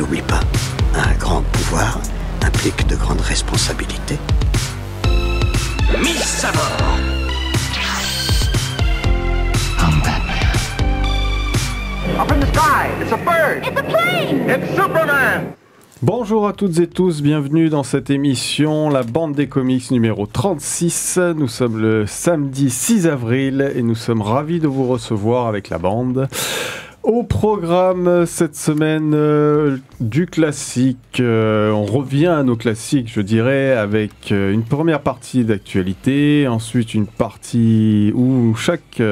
l'oublie pas. Un grand pouvoir implique de grandes responsabilités. Mise à bord. I'm Batman. Up in the sky, it's a bird. It's a plane. It's Superman. Bonjour à toutes et tous, bienvenue dans cette émission, la bande des comics numéro 36. Nous sommes le samedi 6 avril et nous sommes ravis de vous recevoir avec la bande. Au programme cette semaine du classique, on revient à nos classiques je dirais avec une première partie d'actualité, ensuite une partie où chaque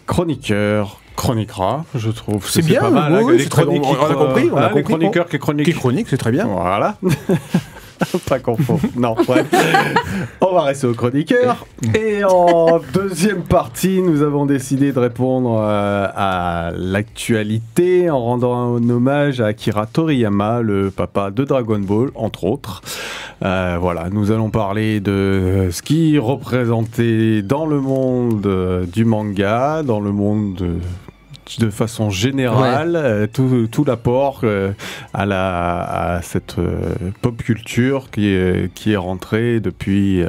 chroniqueur chroniquera, je trouve. C'est bien, pas mal. Oui, Les c'est très bon. chroniques, On a compris. les chroniqueurs qui chroniquent. Qui chronique, c'est très bien. Voilà. Pas confondre. Non, ouais. On va rester aux chroniqueurs. Et en deuxième partie, nous avons décidé de répondre à l'actualité en rendant un hommage à Akira Toriyama, le papa de Dragon Ball, entre autres. Voilà, nous allons parler de ce qui représentait dans le monde du manga, dans le monde de façon générale, tout l'apport à cette pop culture qui est rentrée depuis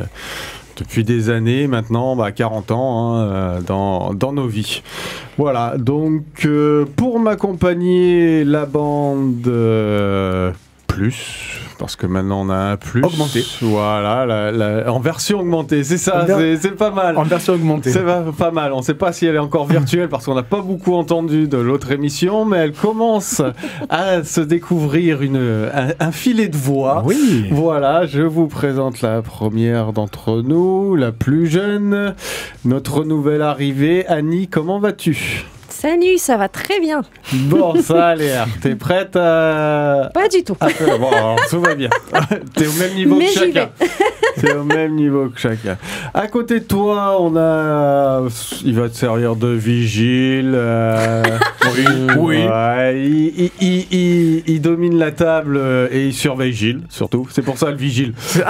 des années maintenant, 40 ans dans nos vies. Voilà, donc pour m'accompagner, la bande plus, parce que maintenant on a un plus augmenté. Voilà, en version augmentée, c'est ça, c'est pas mal. En version augmentée. C'est pas mal. On ne sait pas si elle est encore virtuelle parce qu'on n'a pas beaucoup entendu de l'autre émission, mais elle commence à se découvrir un filet de voix. Oui. Voilà, je vous présente la première d'entre nous, la plus jeune, notre nouvelle arrivée. Annie, comment vas-tu ? Salut, ça va très bien. Bon, ça a l'air. T'es prête à... Pas du tout. Bon, alors, tout va bien. T'es au même niveau Mais que j'y chacun. T'es au même niveau que chacun. À côté de toi, on a... Il va te servir de vigile. Oui. Ouais, il domine la table et il surveille Gilles, surtout. C'est pour ça le vigile. Joli.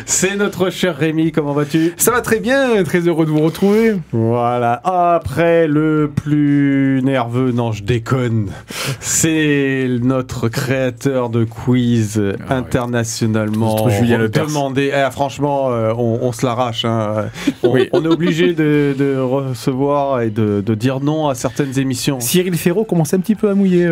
C'est notre cher Rémi, comment vas-tu ? Ça va très bien, très heureux de vous retrouver. Voilà, après le plus nerveux, non je déconne, c'est notre créateur de quiz internationalement Julien Lepers. demandé. Franchement, on se l'arrache. On est obligé de recevoir et de dire non à certaines émissions. Cyril Ferraud commence un petit peu à mouiller.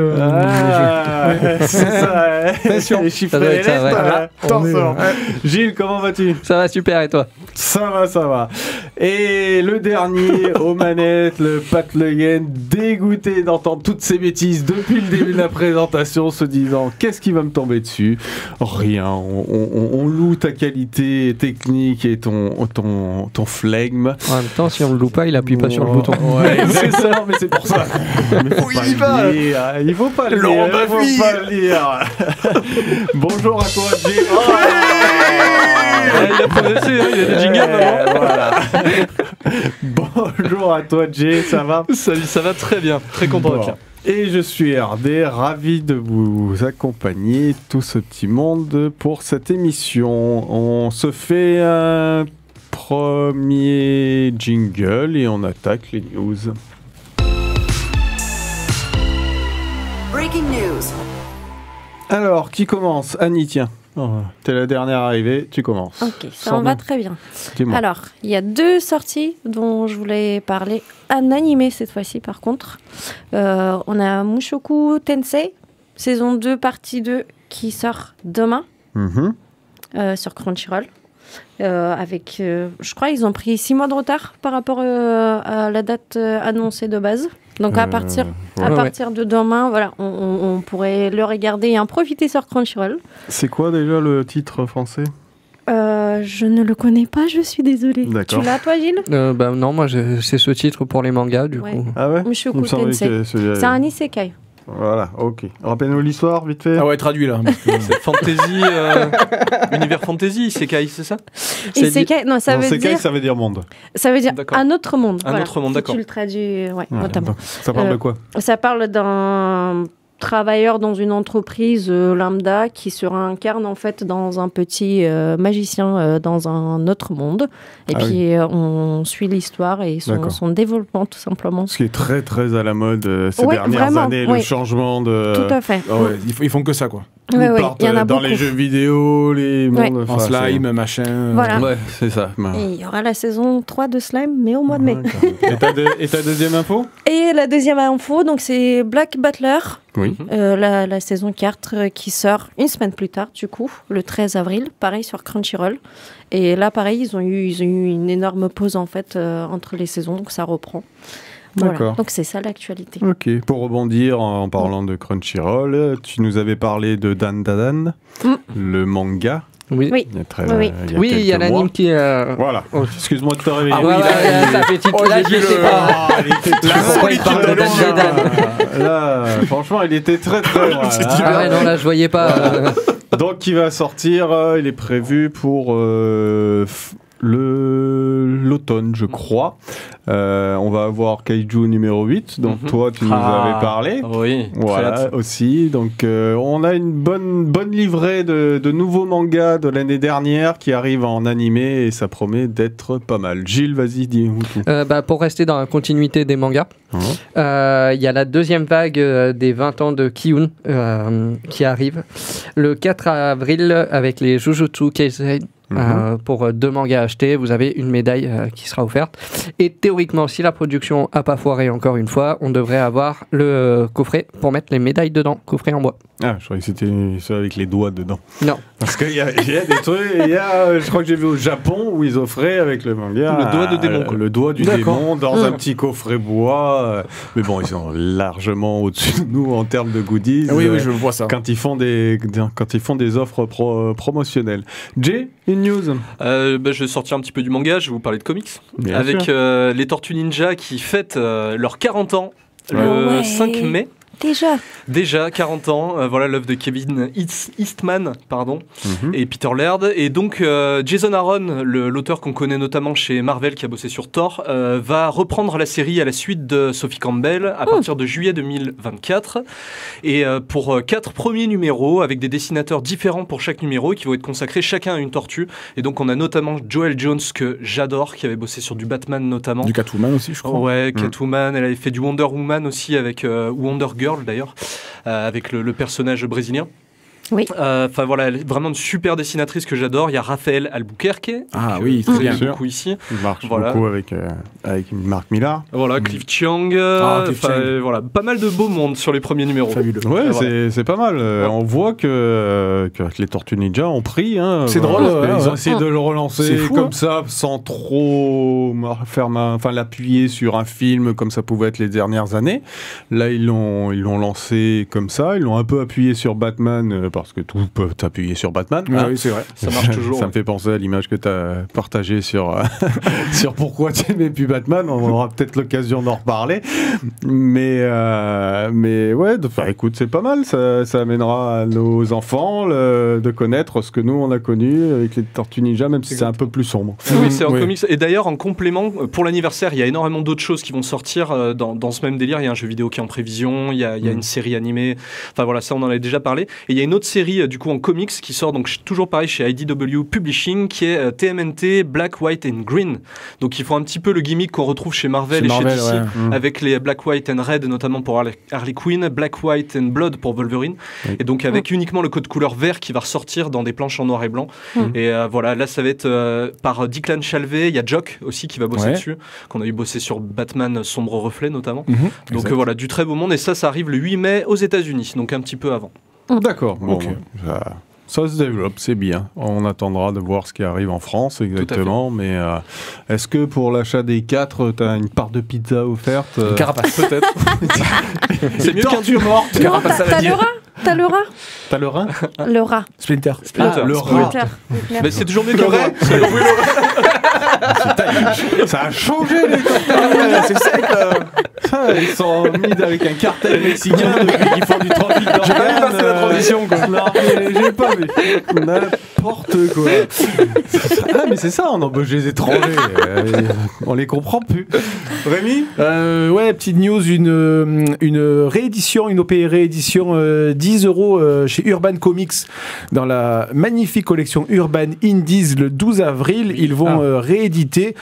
C'est ça. Attention. Les chiffres Ça doit et être les ça, ouais. lettres, attention. Gilles, comment vas-tu ? Ça va super et toi? Ça va. Et le dernier aux manettes, le Pat Le Guen, dégoûté d'entendre toutes ces bêtises depuis le début de la présentation, se disant qu'est-ce qui va me tomber dessus ? Rien. On loue ta qualité technique et ton flegme. En même temps, si on le loue pas, il appuie pas sur le bouton. Ouais, c'est ça, mais c'est pour ça. Mais faut pas le lire. Il faut pas le lire. Bonjour à toi, Jay. Il a progressé, il y a des jingles maintenant. Voilà. Bonjour à toi, Jay, ça va ? Salut, ça va très bien, très content d'être là. Et je suis RD, ravi de vous accompagner, tout ce petit monde, pour cette émission. On se fait un premier jingle et on attaque les news. Breaking news. Alors, qui commence ? Annie, tiens. T'es la dernière arrivée, tu commences. Ok, ça en va très bien. Dis-moi. Alors, il y a 2 sorties dont je voulais parler. Un animé cette fois-ci, par contre. On a Mushoku Tensei, saison 2, partie 2, qui sort demain sur Crunchyroll. Avec, je crois ils ont pris 6 mois de retard par rapport à la date annoncée de base. Donc à partir de demain, voilà, on pourrait le regarder et en profiter sur Crunchyroll. C'est quoi déjà le titre français ? Je ne le connais pas, je suis désolée. D'accord. Tu l'as toi, Gilles ? Non, moi c'est ce titre pour les mangas du coup. Ah ouais ? Mushoku Il me semblait Tensei. que C'est un isekai. Voilà, ok. Rappelle-nous l'histoire, vite fait. Ah ouais, traduit là. C'est fantasy, univers fantasy, Isekai, c'est ça? Isekai, non, ça veut dire... ça veut dire monde. Ça veut dire D'accord. un autre monde. Un autre monde, si d'accord. tu le traduis, ouais, notamment. Ça parle de quoi? Ça parle d'un travailleur dans une entreprise lambda qui se réincarne en fait dans un petit magicien dans un autre monde. Et puis on suit l'histoire et son développement tout simplement. Ce qui est très très à la mode ces dernières vraiment, années, le changement de... Tout à fait. Ils font que ça, quoi. Il y en a dans beaucoup. les jeux vidéo, les mondes... En slime, machin... Voilà. Ouais, c'est ça. Et il y aura la saison 3 de Slime, mais au mois de mai. Et ta deuxième info? Et la deuxième info, donc c'est Black Butler. Oui. La saison 4 qui sort une semaine plus tard, du coup, le 13 avril, pareil sur Crunchyroll. Et là, pareil, ils ont eu une énorme pause en fait entre les saisons, donc ça reprend. Voilà. D'accord. Donc c'est ça l'actualité. Ok. Pour rebondir en parlant de Crunchyroll, tu nous avais parlé de Dan Dan, le manga. Oui. Oui. Il y a l'anime qui... Voilà. Excuse-moi de te réveiller. Ah oui, ça fait petite... Là, je sais pas. La solitude de Dan. Là, franchement, il était très très loin. Ah ouais, non, là, je voyais pas... Donc, il va sortir, il est prévu pour l'automne, je crois. On va avoir Kaiju numéro 8, dont toi, tu nous avais parlé. Oui, voilà, aussi. Donc, on a une bonne livrée de nouveaux mangas de l'année dernière qui arrivent en animé et ça promet d'être pas mal. Gilles, vas-y, dis-nous tout. Pour rester dans la continuité des mangas, il y a la deuxième vague des 20 ans de Ki-un qui arrive le 4 avril avec les Jujutsu Kaisen. Pour 2 mangas achetés, vous avez une médaille qui sera offerte. Et théoriquement, si la production n'a pas foiré encore une fois, on devrait avoir le coffret pour mettre les médailles dedans, coffret en bois. Ah, je croyais que c'était ça avec les doigts dedans. Non. Parce qu'il y a des trucs, je crois que j'ai vu au Japon où ils offraient avec le manga le doigt de démon. Le doigt du démon dans un petit coffret bois. Mais bon, ils sont largement au-dessus de nous en termes de goodies. Oui, je vois ça. Quand ils font des offres promotionnelles. Jay, une news? Je vais sortir un petit peu du manga, je vais vous parler de comics. Bien avec sûr. les Tortues Ninja qui fêtent leurs 40 ans le 5 mai. Déjà 40 ans, voilà l'œuvre de Kevin Eastman, et Peter Laird. Et donc Jason Aaron, l'auteur qu'on connaît notamment chez Marvel qui a bossé sur Thor, va reprendre la série à la suite de Sophie Campbell à partir de juillet 2024. Et pour 4 premiers numéros, avec des dessinateurs différents pour chaque numéro, qui vont être consacrés chacun à une tortue. Et donc on a notamment Joelle Jones, que j'adore, qui avait bossé sur du Batman notamment. Du Catwoman aussi, je crois. Ouais, Catwoman, elle avait fait du Wonder Woman aussi avec Wonder Girl d'ailleurs, avec le personnage brésilien. Oui. Enfin voilà, elle est vraiment une super dessinatrice que j'adore. Il y a Raphaël Albuquerque. Ah oui, très bien. Beaucoup ici. Il marche beaucoup avec Mark Millar. Voilà, Cliff Chiang. Voilà, pas mal de beau monde sur les premiers numéros. Fabuleux. Ouais, c'est pas mal. On voit que les Tortues Ninja ont pris. C'est drôle. Ils ont essayé de le relancer fou, comme ça, sans trop l'appuyer sur un film comme ça pouvait être les dernières années. Là, ils l'ont lancé comme ça. Ils l'ont un peu appuyé sur Batman. Parce que tout peut t'appuyer sur Batman. Oui, c'est vrai. Ça marche toujours. Ça me fait penser à l'image que tu as partagée sur pourquoi tu n'aimais plus Batman. On aura peut-être l'occasion d'en reparler. Mais ouais, écoute, c'est pas mal. Ça amènera à nos enfants de connaître ce que nous, on a connu avec les Tortues Ninja, même si c'est un peu plus sombre. Oui, c'est en comics. Et d'ailleurs, en complément, pour l'anniversaire, il y a énormément d'autres choses qui vont sortir dans ce même délire. Il y a un jeu vidéo qui est en prévision, il y a une série animée. Enfin voilà, ça, on en avait déjà parlé. Et il y a une autre série du coup en comics qui sort donc toujours pareil chez IDW Publishing, qui est TMNT Black, White and Green. Donc ils font un petit peu le gimmick qu'on retrouve chez Marvel et chez DC, avec les Black, White and Red notamment pour Harley Quinn, Black, White and Blood pour Wolverine, et donc avec uniquement le code couleur vert qui va ressortir dans des planches en noir et blanc. Et voilà, là ça va être par Declan Shalvey. Il y a Jock aussi qui va bosser dessus, qu'on a eu bossé sur Batman Sombre Reflet notamment. Donc voilà, du très beau monde, et ça arrive le 8 mai aux États-Unis, donc un petit peu avant. D'accord, bon, ça se développe, c'est bien. On attendra de voir ce qui arrive en France exactement, mais est-ce que pour l'achat des 4, tu as une part de pizza offerte Carapace, peut-être. C'est mieux qu'un dur mort. Non, t'as le rat. T'as le rat. T'as le rat. Le rat. Splinter. Le rat. Mais c'est toujours mieux qu'un rat. Ça a changé les c'est sec. Ils sont mis avec un cartel mexicain depuis qu'ils font du trafic d'organes. J'ai pas vu passer la transition, quoi. Non, mais j'ai pas vu. N'importe quoi. Ah, mais c'est ça, on embauche des étrangers. On les comprend plus. Rémi ? Ouais, petite news, une réédition, une OP réédition 10 € chez Urban Comics dans la magnifique collection Urban Indies le 12 avril. Ils vont rééditer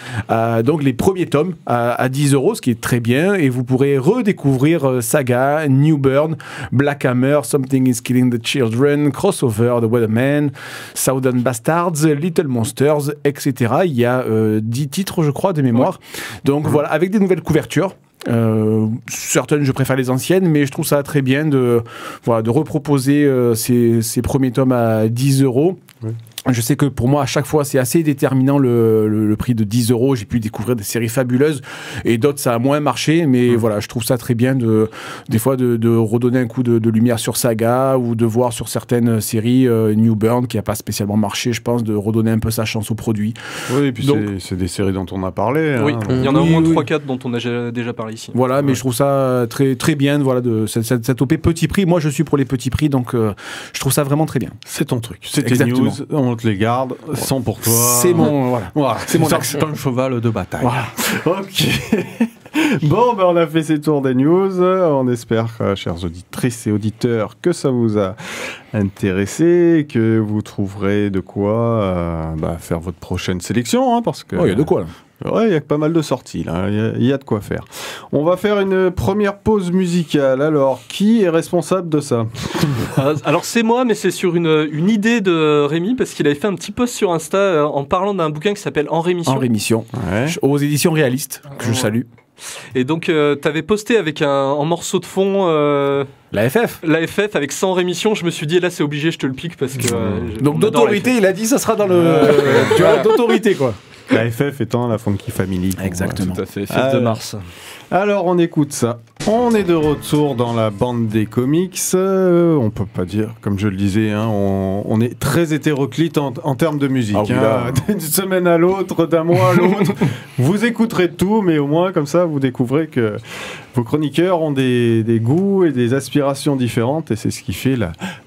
donc les premiers tomes à 10 €, ce qui est très bien, et vous pourrez redécouvrir Saga, New Burn, Black Hammer, Something is Killing the Children, Crossover, The Weatherman, Southern Bastards, Little Monsters, etc. Il y a 10 titres, je crois, de mémoire. Donc voilà, avec des nouvelles couvertures. Certaines, je préfère les anciennes, mais je trouve ça très bien de reproposer ces premiers tomes à 10 €. Oui. Je sais que pour moi, à chaque fois, c'est assez déterminant le prix de 10 €. J'ai pu découvrir des séries fabuleuses et d'autres, ça a moins marché. Mais voilà, je trouve ça très bien des fois de redonner un coup de lumière sur Saga ou de voir sur certaines séries New Burn qui n'a pas spécialement marché, je pense, de redonner un peu sa chance au produit. Oui, et puis c'est des séries dont on a parlé. Oui, hein. il y en a au moins 3-4 dont on a déjà parlé ici. Voilà, mais je trouve ça très, très bien de cette OP petit prix. Moi, je suis pour les petits prix, donc je trouve ça vraiment très bien. C'est ton truc. C'est tes news. On te les garde, sont pour toi. C'est mon, voilà. C'est mon axe. C'est un cheval de bataille. Voilà. Ok. Bon, ben on a fait ces tours des news. On espère, chères auditrices et auditeurs, que ça vous a intéressé, que vous trouverez de quoi faire votre prochaine sélection, hein, parce que. Il y a de quoi là. Ouais, il y a pas mal de sorties là, il y a de quoi faire. On va faire une première pause musicale. Alors, qui est responsable de ça? Alors c'est moi, mais c'est sur une idée de Rémi, parce qu'il avait fait un petit post sur Insta en parlant d'un bouquin qui s'appelle En Rémission. En Rémission, ouais. Aux éditions Réalistes, que je salue. Et donc t'avais posté avec en morceau de fond la FF avec 100 rémissions. Je me suis dit là c'est obligé, je te le pique parce que donc d'autorité, il a dit ça sera dans le tu vois, d'autorité quoi. La FF étant la Funky Family. Exactement. Tout à fait, fête de mars. Alors on écoute ça. On est de retour dans la bande des comics. On peut pas dire, comme je le disais, hein, on est très hétéroclite en termes de musique. D'une semaine à l'autre, d'un mois à l'autre. Vous écouterez tout, mais au moins comme ça, vous découvrez que vos chroniqueurs ont des goûts et des aspirations différentes, et c'est ce qui fait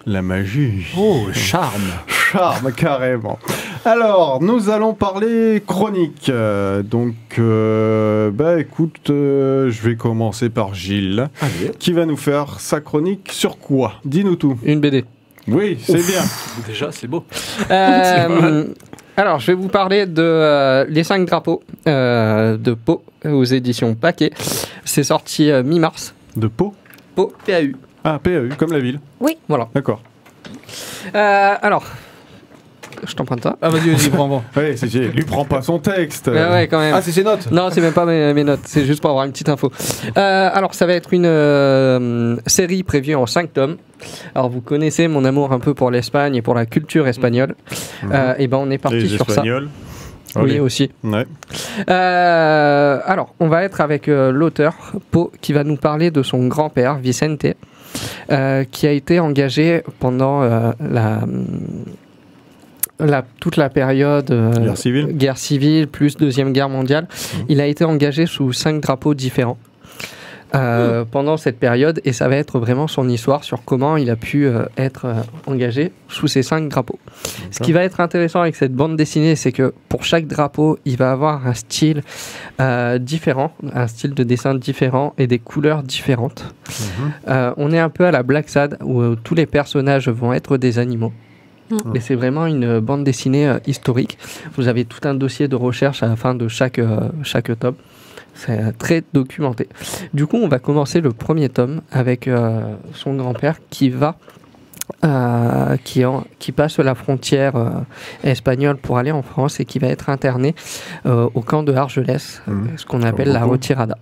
la magie. Oh, charme. Charme, carrément. Alors, nous allons parler chronique. Écoute, je vais commencer par Gilles, qui va nous faire sa chronique sur quoi? Dis-nous tout. Une BD. Oui, c'est bien. Déjà, c'est beau. Alors, je vais vous parler de Les 5 drapeaux de Pau aux éditions Paquet. C'est sorti mi-mars. De Pau? Pau, PAU. Ah, PAU, comme la ville. Oui, voilà. D'accord. Alors, je t'emprunte ça. Ah, vas-y, prends. Oui, lui prend pas son texte. Ouais, quand même. Ah, c'est ses notes? Non, c'est même pas mes notes. C'est juste pour avoir une petite info. Alors, ça va être une série prévue en 5 tomes. Alors, vous connaissez mon amour un peu pour l'Espagne et pour la culture espagnole. Et ben, on est parti sur Espagnols. ça. Oui, aussi. Ouais. Alors, on va être avec l'auteur, Pau, qui va nous parler de son grand-père, Vicente, qui a été engagé pendant toute la période guerre civile plus Deuxième Guerre mondiale. Il a été engagé sous 5 drapeaux différents pendant cette période, et ça va être vraiment son histoire sur comment il a pu être engagé sous ces 5 drapeaux. Ce qui va être intéressant avec cette bande dessinée, c'est que pour chaque drapeau, il va avoir un style différent, un style de dessin différent et des couleurs différentes. On est un peu à la Black Sad, où tous les personnages vont être des animaux. Et c'est vraiment une bande dessinée historique. Vous avez tout un dossier de recherche à la fin de chaque tome. C'est très documenté. Du coup, on va commencer le premier tome avec son grand-père qui passe la frontière espagnole pour aller en France et qui va être interné au camp de Argelès, ce qu'on appelle la retirada.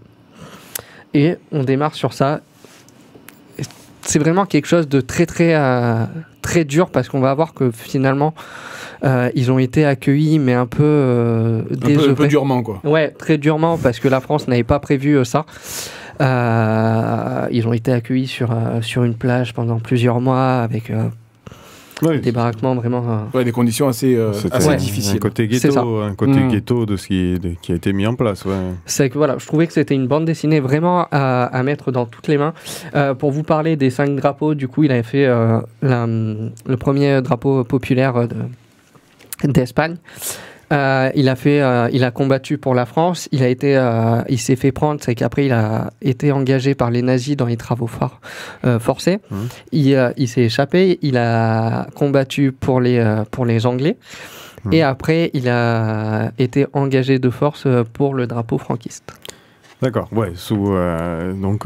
Et on démarre sur ça. C'est vraiment quelque chose de très très dur, parce qu'on va voir que finalement ils ont été accueillis, mais un peu durement quoi. Ouais, très durement, parce que la France n'avait pas prévu ça. Ils ont été accueillis sur une plage pendant plusieurs mois avec Oui. Des baraquements vraiment. Ouais, des conditions assez Ouais. difficiles. Un côté C'est ça. ghetto de ce qui a été mis en place. Ouais. C'est que voilà, je trouvais que c'était une bande dessinée vraiment à mettre dans toutes les mains. Pour vous parler des 5 drapeaux, du coup, il avait fait le premier drapeau populaire d'Espagne. Il a combattu pour la France. Il s'est fait prendre, c'est qu'après il a été engagé par les nazis dans les travaux forcés. Il s'est échappé. Il a combattu pour les Anglais. Et après, il a été engagé de force pour le drapeau franquiste. D'accord, ouais,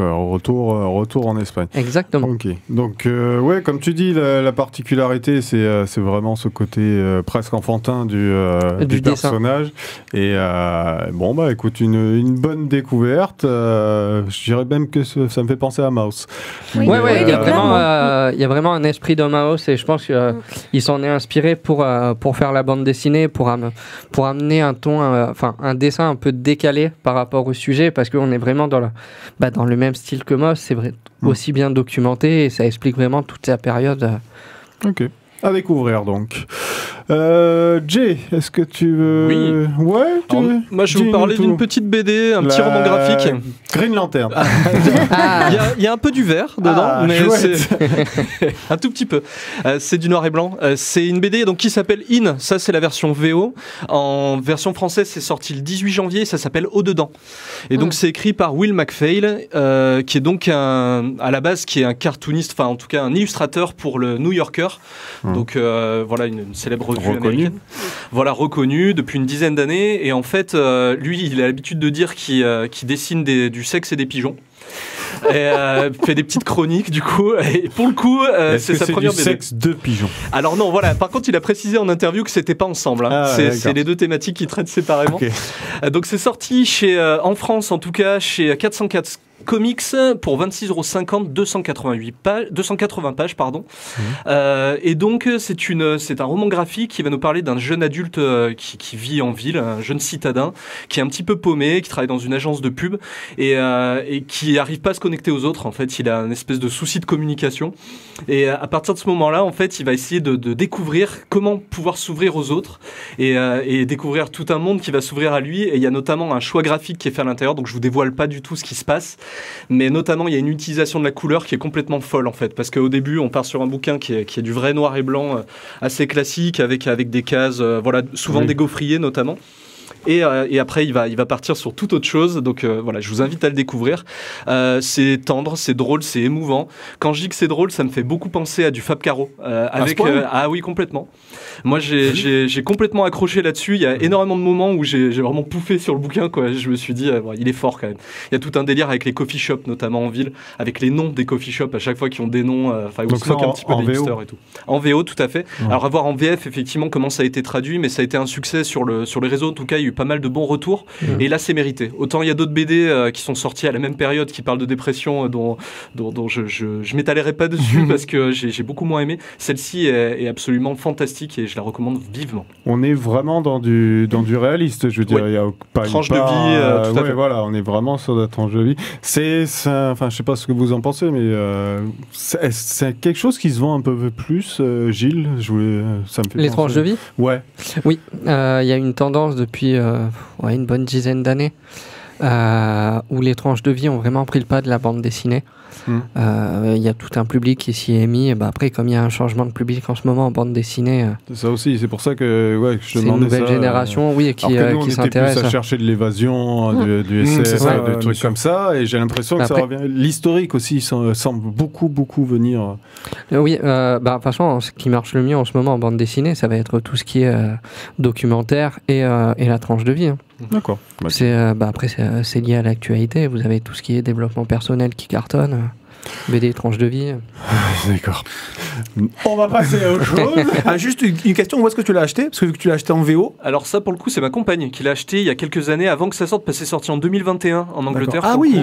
retour en Espagne. Exactement. Ok, donc ouais, comme tu dis, la particularité, c'est vraiment ce côté presque enfantin du personnage. Et bon, bah écoute, une bonne découverte. Je dirais même que ça me fait penser à Mouse. Oui, Ouais, oui, il y a vraiment un esprit de Maos et je pense qu'il s'en est inspiré pour faire la bande dessinée, pour amener un ton, un dessin un peu décalé par rapport au sujet, parce qu'on est vraiment dans le même style que Moss, c'est aussi bien documenté et ça explique vraiment toute sa période. Ok, à découvrir donc. Jay, est-ce que tu veux... Oui. Ouais. Alors, moi, je vais vous parler d'une petite BD, un petit roman graphique. Green Lantern. Il y a un peu du vert dedans, mais chouette. c'est un tout petit peu. C'est du noir et blanc. C'est une BD donc qui s'appelle In. Ça, c'est la version VO. En version française, c'est sorti le 18 janvier. Ça s'appelle Au dedans. Et donc, c'est écrit par Will MacPhail, qui est donc à la base qui est un cartooniste, enfin en tout cas un illustrateur pour le New Yorker. Donc voilà une célèbre revue américaine. Voilà, reconnu depuis une dizaine d'années. Et en fait, lui, il a l'habitude de dire qu'il dessine du sexe et des pigeons. Et fait des petites chroniques du coup. Et pour le coup, c'est sa première BD. Sexe de pigeons. Alors non, voilà. Par contre, il a précisé en interview que c'était pas ensemble. Hein. C'est les deux thématiques qu'il traite séparément. Okay. Donc c'est sorti en France en tout cas chez 404 Comics pour 26,50 €, 280 pages, pardon. Et donc c'est un roman graphique qui va nous parler d'un jeune adulte qui vit en ville, un jeune citadin qui est un petit peu paumé, qui travaille dans une agence de pub et qui n'arrive pas à se connecter aux autres. En fait, il a un espèce de souci de communication. Et à partir de ce moment-là, en fait, il va essayer de découvrir comment pouvoir s'ouvrir aux autres et découvrir tout un monde qui va s'ouvrir à lui. Et il y a notamment un choix graphique qui est fait à l'intérieur, donc je vous dévoile pas du tout ce qui se passe. Mais notamment, il y a une utilisation de la couleur qui est complètement folle, en fait. Parce qu'au début, on part sur un bouquin qui est du vrai noir et blanc, assez classique, avec des cases, voilà, souvent des gaufriers, notamment. Et après, il va partir sur toute autre chose. Donc voilà, je vous invite à le découvrir. C'est tendre, c'est drôle, c'est émouvant. Quand je dis que c'est drôle, ça me fait beaucoup penser à du Fab Caro. Ah oui, complètement. Moi, j'ai complètement accroché là-dessus. Il y a énormément de moments où j'ai vraiment pouffé sur le bouquin, quoi. Je me suis dit, bon, il est fort quand même. Il y a tout un délire avec les coffee shops, notamment en ville, avec les noms des coffee shops à chaque fois qui ont des noms. Enfin, où se moque un petit peu des hipsters et tout. En VO, tout à fait. Alors, à voir en VF, effectivement, comment ça a été traduit, mais ça a été un succès sur les réseaux. En tout cas, il y a eu pas mal de bons retours. Et là, c'est mérité. Autant il y a d'autres BD qui sont sortis à la même période qui parlent de dépression dont je m'étalerai pas dessus parce que j'ai beaucoup moins aimé. Celle-ci est absolument fantastique et je la recommande vivement. On est vraiment dans du réaliste, je veux dire. Il y a pas tranche de vie. Tout à fait. Voilà, on est vraiment sur la tranche de vie. Enfin, je sais pas ce que vous en pensez, mais c'est quelque chose qui se vend un peu plus. Gilles, ça me fait les penser. tranches de vie. Ouais. Oui, il y a une tendance depuis une bonne dizaine d'années où les tranches de vie ont vraiment pris le pas de la bande dessinée. Il y a tout un public qui s'y est mis. Et après, comme il y a un changement de public en ce moment en bande dessinée, c'est ça aussi. C'est pour ça que je c'est une nouvelle génération, qui s'intéresse plus à chercher de l'évasion, du SF, des trucs comme ça. Et j'ai l'impression que ça revient. L'historique aussi semble beaucoup venir. Oui, de toute façon, ce qui marche le mieux en ce moment en bande dessinée, ça va être tout ce qui est documentaire et la tranche de vie. Hein. D'accord. Après, c'est lié à l'actualité. Vous avez tout ce qui est développement personnel qui cartonne. BD, tranche de vie. D'accord. On va passer à autre chose. Juste une question, où est-ce que tu l'as acheté? Parce que vu que tu l'as acheté en VO. Alors ça, pour le coup, c'est ma compagne qui l'a acheté il y a quelques années avant que ça sorte, parce que c'est sorti en 2021 en Angleterre. Ah oui.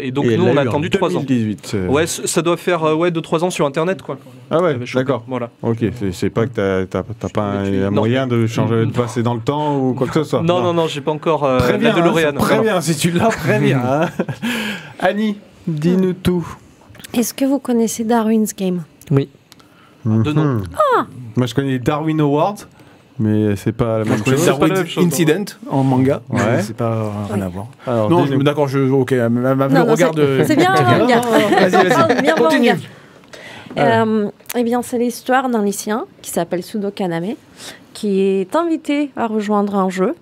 Et donc nous, on a attendu 3 ans. 2018. Ouais, ça doit faire 2-3 ans sur Internet, quoi. Ah ouais, d'accord. Voilà. Ok, c'est pas que t'as pas un moyen de changer, de passer dans le temps ou quoi que ce soit. Non, j'ai pas encore très bien, la DeLorean. Très bien, si tu l'as, très bien. Hein. Annie, dis-nous tout. Est-ce que vous connaissez Darwin's Game? Oui. Deux noms. Moi, je connais les Darwin Awards, mais c'est pas la même Je connais chose. Darwin pas la même chose, Incident en manga. Ouais. Mais c'est pas rien à voir. Alors, Non, dis-nous. d'accord, ok, Non, regarde. c'est bien un manga. Vas-y, Bien continue. manga. Eh bien, c'est l'histoire d'un lycéen qui s'appelle Sudo Kaname, qui est invité à rejoindre un jeu.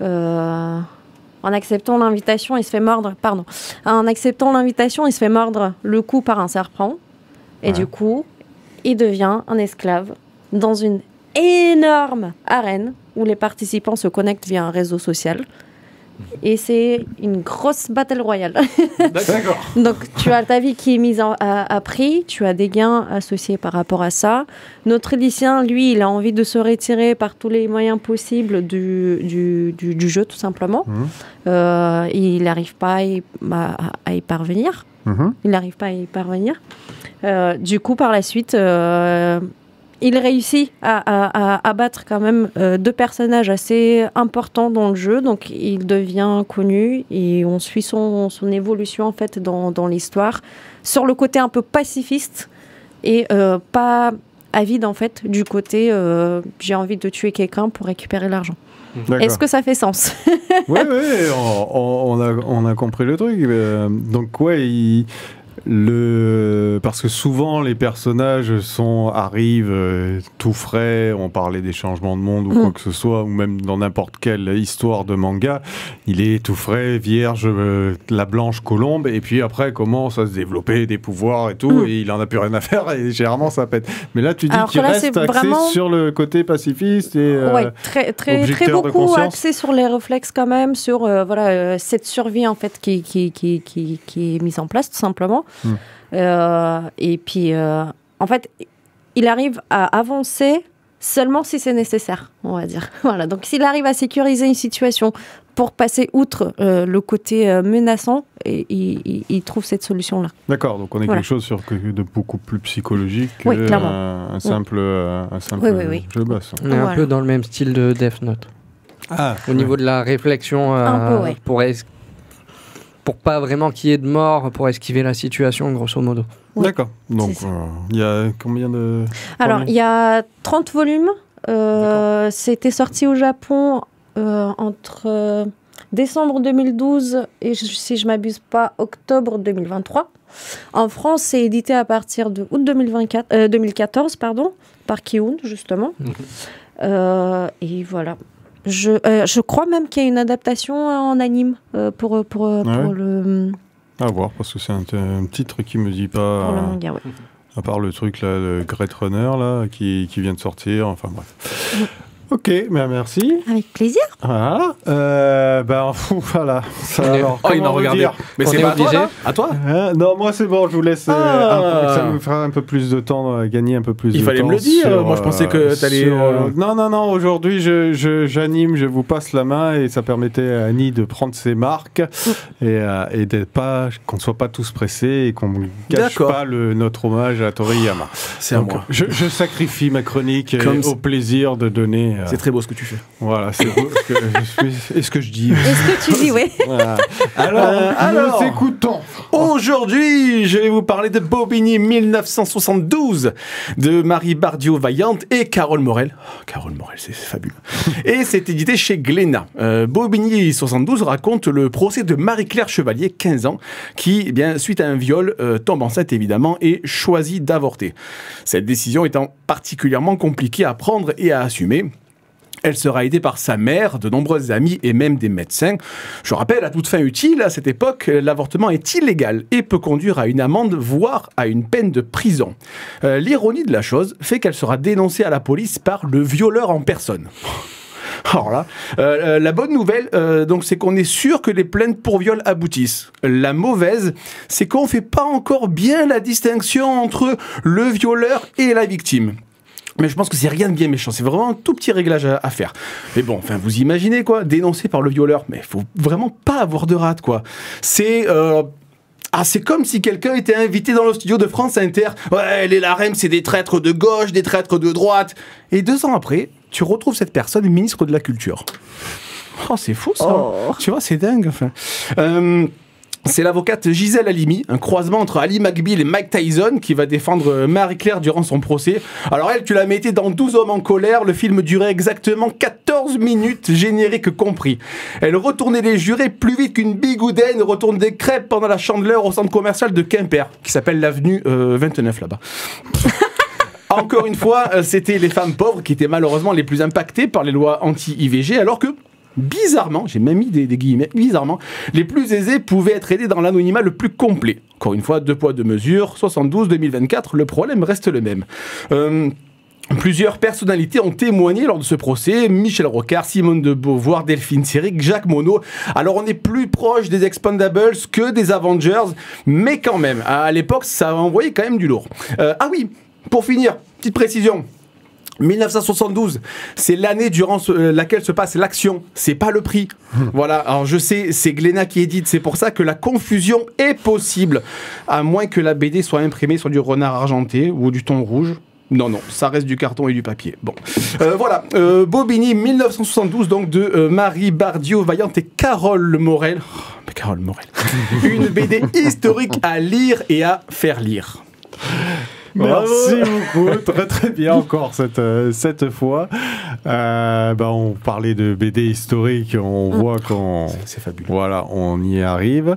En acceptant l'invitation, il se fait mordre. Pardon. En acceptant l'invitation, il se fait mordre le cou par un serpent. Et du coup, il devient un esclave dans une énorme arène où les participants se connectent via un réseau social. Et c'est une grosse battle royale. D'accord. Donc, tu as ta vie qui est mise à prix, tu as des gains associés par rapport à ça. Notre lycéen, lui, il a envie de se retirer par tous les moyens possibles du jeu, tout simplement. Il n'arrive pas à y parvenir. Il n'arrive pas à y parvenir. Du coup, par la suite, il réussit à battre quand même deux personnages assez importants dans le jeu. Donc, il devient connu et on suit son évolution en fait dans l'histoire. Sur le côté un peu pacifiste et pas avide en fait du côté j'ai envie de tuer quelqu'un pour récupérer l'argent. D'accord. Est-ce que ça fait sens? Oui, on a compris le truc. Donc, ouais, parce que souvent les personnages arrivent tout frais, on parlait des changements de monde ou quoi que ce soit, ou même dans n'importe quelle histoire de manga, il est tout frais, vierge, la blanche colombe, et puis après commence à se développer des pouvoirs et tout, et il en a plus rien à faire, et généralement ça pète. Mais là tu dis qu'il reste axé vraiment sur le côté pacifiste et ouais, très objecteur de beaucoup conscience. axé sur les réflexes quand même, sur cette survie en fait qui est mise en place tout simplement. Et puis en fait il arrive à avancer seulement si c'est nécessaire, on va dire. Voilà, donc s'il arrive à sécuriser une situation pour passer outre le côté menaçant, et il trouve cette solution là. D'accord, donc on est quelque chose de beaucoup plus psychologique qu'un simple jeu basse. On est un peu dans le même style de Death Note. Au niveau de la réflexion, pour pas vraiment qu'il y ait de mort, pour esquiver la situation, grosso modo. Oui. D'accord. Donc, il y a combien de... Alors, il y a 30 volumes. C'était sorti au Japon entre décembre 2012 et, si je ne m'abuse pas, octobre 2023. En France, c'est édité à partir de août 2014 par Kiun, justement. Et voilà. Je crois même qu'il y a une adaptation en anime pour le... À voir, parce que c'est un titre qui me dit pas... Pour le manga, ouais. À part le truc, là, le Great Runner, là, qui vient de sortir, enfin bref. Ok, ben merci. Avec plaisir. Voilà. Voilà. Ça, alors, il en regardait. Mais c'est pas obligé. À toi non, moi c'est bon, je vous laisse. Ça nous fera un peu plus de temps, gagner un peu plus de temps. Il fallait me le dire. Moi, je pensais que t'allais. Non. Aujourd'hui, j'anime, je vous passe la main et ça permettait à Annie de prendre ses marques et qu'on ne soit pas tous pressés et qu'on ne gâche pas notre hommage à Toriyama. C'est à moi. Je sacrifie ma chronique au plaisir de donner. C'est très beau ce que tu fais. Voilà, c'est beau ce que je dis. Est-ce que tu dis, oui. Voilà. Alors, nous écoutons. Aujourd'hui, je vais vous parler de Bobigny 1972 de Marie Bardiot-Vaillante et Carole Morel. Oh, Carole Morel, c'est fabuleux. Et c'est édité chez Glénat. Bobigny 72 raconte le procès de Marie-Claire Chevalier, 15 ans, qui, suite à un viol, tombe enceinte évidemment et choisit d'avorter. Cette décision étant particulièrement compliquée à prendre et à assumer. Elle sera aidée par sa mère, de nombreuses amies et même des médecins. Je rappelle, à toute fin utile, à cette époque, l'avortement est illégal et peut conduire à une amende, voire à une peine de prison. L'ironie de la chose fait qu'elle sera dénoncée à la police par le violeur en personne. Alors là, la bonne nouvelle, donc, c'est qu'on est sûr que les plaintes pour viol aboutissent. La mauvaise, c'est qu'on ne fait pas encore bien la distinction entre le violeur et la victime. Mais je pense que c'est rien de bien méchant, c'est vraiment un tout petit réglage à faire. Mais bon, enfin, vous imaginez quoi, dénoncé par le violeur, mais il faut vraiment pas avoir de rate, quoi. C'est comme si quelqu'un était invité dans le studio de France Inter. Ouais, les LRM, c'est des traîtres de gauche, des traîtres de droite. Et 2 ans après, tu retrouves cette personne ministre de la Culture. Oh, c'est fou ça. Tu vois, c'est dingue. Enfin. C'est l'avocate Gisèle Halimi, un croisement entre Ali McBeal et Mike Tyson qui va défendre Marie-Claire durant son procès. Alors elle, tu la mettais dans 12 hommes en colère, le film durait exactement 14 minutes, générique compris. Elle retournait les jurés plus vite qu'une bigoudaine retourne des crêpes pendant la Chandeleur au centre commercial de Quimper, qui s'appelle l'avenue 29 là-bas. Encore une fois, c'était les femmes pauvres qui étaient malheureusement les plus impactées par les lois anti-IVG, alors que bizarrement, j'ai même mis des guillemets, bizarrement, les plus aisés pouvaient être aidés dans l'anonymat le plus complet. Encore une fois, 2 poids 2 mesures, 72-2024, le problème reste le même. Plusieurs personnalités ont témoigné lors de ce procès, Michel Rocard, Simone de Beauvoir, Delphine Seyrig, Jacques Monod. Alors on est plus proche des Expendables que des Avengers, mais quand même, à l'époque, ça a envoyé quand même du lourd. Ah oui, pour finir, petite précision. 1972, c'est l'année durant laquelle se passe l'action, c'est pas le prix. Voilà, alors je sais, c'est Glénat qui édite, c'est pour ça que la confusion est possible, à moins que la BD soit imprimée sur du renard argenté ou du thon rouge. Non, ça reste du carton et du papier. Bon, voilà, Bobigny, 1972, donc de Marie Bardioux-Vaillante et Carole Morel. Oh, mais Carole Morel. Une BD historique à lire et à faire lire. Merci beaucoup, très bien encore cette fois. On parlait de BD historique, on voit qu'on... C'est fabuleux. Voilà, on y arrive.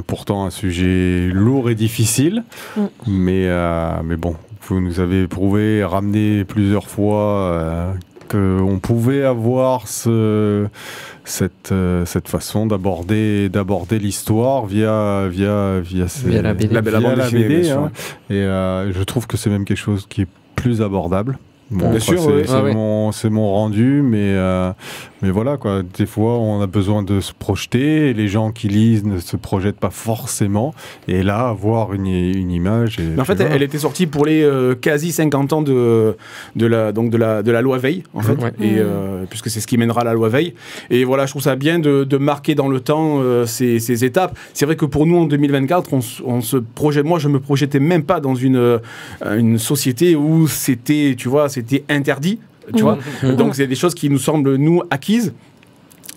Pourtant un sujet lourd et difficile, mais bon, vous nous avez prouvé, ramené plusieurs fois qu'on pouvait avoir cette façon d'aborder l'histoire via la BD. La bande dessinée, hein. Et je trouve que c'est même quelque chose qui est plus abordable. Bon, bien sûr, c'est mon rendu, mais voilà quoi. Des fois, on a besoin de se projeter. Et les gens qui lisent ne se projettent pas forcément. Et là, avoir une image. Mais en fait, elle était sortie pour les quasi 50 ans de la loi Veil, en fait, et puisque c'est ce qui mènera à la loi Veil. Et voilà, je trouve ça bien de marquer dans le temps ces étapes. C'est vrai que pour nous, en 2024, on se projette. Moi, je me projetais même pas dans une société où c'était, tu vois, c'était interdit, tu vois. Donc c'est des choses qui nous semblent nous acquises.